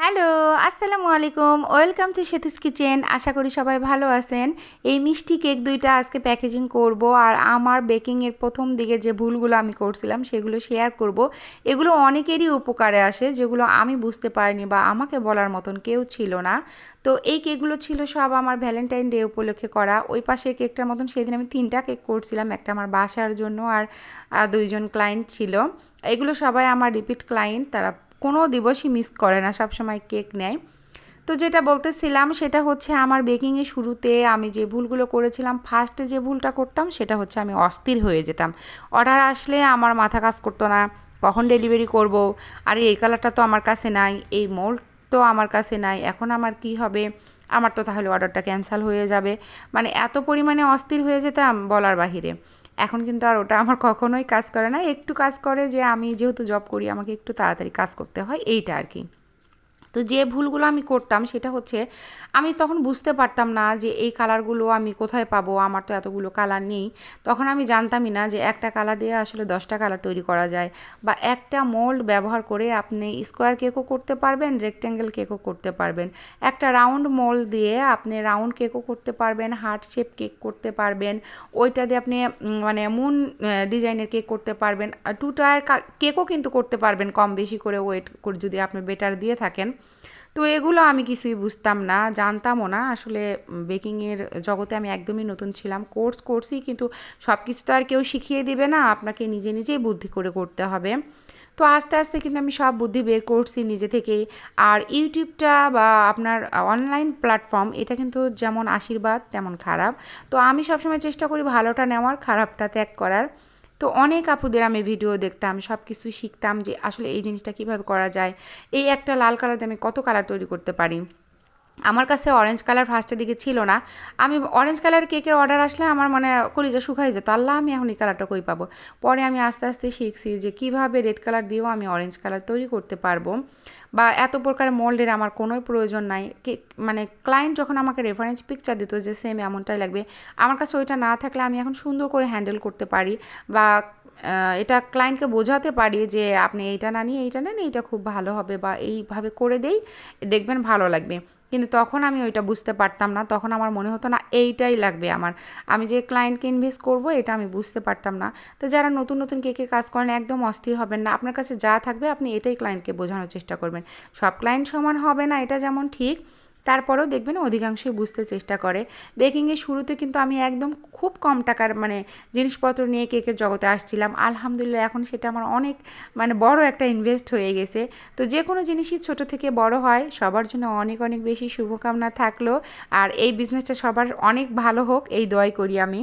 Hello, আসসালামু আলাইকুম। Welcome to Setu's kitchen. আশা করি সবাই ভালো আছেন। এই মিষ্টি কেক ২ টা আজকে প্যাকেজিং করব আর আমার বেকিংয়ের ১ম দিকে যে ভুলগুলো আমি করছিলাম সেগুলো শেয়ার করব। এগুলো অনেকেরই উপকারে আসে যেগুলো আমি বুঝতে পারিনি বা আমাকে বলার মতন কেউ ছিল না। তো এই কেকগুলো ছিল সব আমার ভ্যালেন্টাইন ডে উপলক্ষে করা। ওই পাশের কেকটার মতন সেদিন আমি ৩ টা কেক করছিলাম। একটা আমার বাসার জন্য আর ২ জন ক্লায়েন্ট ছিল। এগুলো সবাই আমার রিপিট ক্লায়েন্ট। তারা কোনো দিবসই মিস করে না, সবসময় কেক নেয়। তো যেটা বলতেছিলাম সেটা হচ্ছে আমার বেকিংয়ের শুরুতে আমি যে ভুলগুলো করেছিলাম, ফার্স্টে যে ভুলটা করতাম সেটা হচ্ছে আমি অস্থির হয়ে যেতাম। অর্ডার আসলে আমার মাথা কাজ করতো না, কখন ডেলিভারি করব, আরে এই কালারটা তো আমার কাছে নাই, এই মোল্ড তো আমার কাছে নাই, এখন আমার কি হবে, আমার তো তাহলে অর্ডারটা ক্যান্সেল হয়ে যাবে। মানে এত পরিমাণে অস্থির হয়ে যেতাম বলার বাহিরে। এখন কিন্তু আর ওটা আমার কখনোই কাজ করে না, একটু কাজ করে যে আমি যেহেতু জব করি আমাকে একটু তাড়াতাড়ি কাজ করতে হয়, এইটা আর কি। তো যে ভুলগুলো আমি করতাম সেটা হচ্ছে আমি তখন বুঝতে পারতাম না যে এই কালারগুলো আমি কোথায় পাবো, আমার তো এতগুলো কালার নেই। তখন আমি জানতামই না যে একটা কালার দিয়ে আসলে 10টা কালার তৈরি করা যায়, বা একটা মোল্ড ব্যবহার করে আপনি স্কোয়ার কেকও করতে পারবেন, রেক্ট্যাঙ্গেল কেকও করতে পারবেন। একটা রাউন্ড মোল্ড দিয়ে আপনি রাউন্ড কেকও করতে পারবেন, হার্ট শেপ কেক করতে পারবেন। ওইটা দিয়ে আপনি মানে মুন ডিজাইনের কেক করতে পারবেন। টু টায়ার কেকও কিন্তু করতে পারবেন কম বেশি করে ওয়েট করে যদি আপনি বেটার দিয়ে থাকেন। তো এগুলো আমি কিছুই বুঝতাম না, জানতামও না। আসলে বেকিংয়ের জগতে আমি একদমই নতুন ছিলাম। কোর্স করছি কিন্তু সব কিছু তো আর কেউ শিখিয়ে দিবে না, আপনাকে নিজে নিজেই বুদ্ধি করে করতে হবে। তো আস্তে আস্তে কিন্তু আমি সব বুদ্ধি বের করছি নিজে থেকেই। আর ইউটিউবটা বা আপনার অনলাইন প্ল্যাটফর্ম এটা কিন্তু যেমন আশীর্বাদ তেমন খারাপ। তো আমি সবসময় চেষ্টা করি ভালোটা নেওয়ার, খারাপটা ত্যাগ করার। তো অনেক আপুদের আমি ভিডিও দেখতাম, সব কিছুই শিখতাম যে আসলে এই জিনিসটা কীভাবে করা যায়, এই একটা লাল কালার দিয়ে আমি কত কালার তৈরি করতে পারি। আমার কাছে অরেঞ্জ কালার ফার্স্টের দিকে ছিল না। আমি অরেঞ্জ কালার কেকের অর্ডার আসলে আমার মানে কলিজা শুকাই যেত, আল্লাহ আমি এখন এই কালারটা কই পাবো। পরে আমি আস্তে আস্তে শিখছি যে কীভাবে রেড কালার দিয়েও আমি অরেঞ্জ কালার তৈরি করতে পারবো, বা এত প্রকার মোল্ডের আমার কোনোই প্রয়োজন নাই। মানে ক্লায়েন্ট যখন আমাকে রেফারেন্স পিকচার দিত যে সেম এমনটাই লাগবে, আমার কাছে ওইটা না থাকলে আমি এখন সুন্দর করে হ্যান্ডেল করতে পারি, বা এটা ক্লায়েন্টকে বোঝাতে পারি যে আপনি এইটা না নিয়ে এইটা নেন, এইটা খুব ভালো হবে, বা এইভাবে করে দেই, দেখবেন ভালো লাগবে। কিন্তু তখন আমি ওইটা বুঝতে পারতাম না, তখন আমার মনে হতো না এইটাই লাগবে আমার, আমি যে ক্লায়েন্টকে ইনভেস্ট করব এটা আমি বুঝতে পারতাম না। তো যারা নতুন নতুন কেকের কাজ করেন একদম অস্থির হবেন না, আপনার কাছে যা থাকবে আপনি এটাই ক্লায়েন্টকে বোঝানোর চেষ্টা করবেন। সব ক্লায়েন্ট সমান হবে না, এটা যেমন ঠিক, তারপরেও দেখবেন অধিকাংশই বুঝতে চেষ্টা করে। বেকিংয়ের শুরুতে কিন্তু আমি একদম খুব কম টাকার মানে জিনিসপত্র নিয়ে কেকের জগতে আসছিলাম। আলহামদুলিল্লাহ এখন সেটা আমার অনেক মানে বড় একটা ইনভেস্ট হয়ে গেছে। তো যে কোনো জিনিসই ছোট থেকে বড় হয়, সবার জন্য অনেক অনেক বেশি শুভকামনা থাকলো। আর এই বিজনেসটা সবার অনেক ভালো হোক এই দোয়াই করি আমি।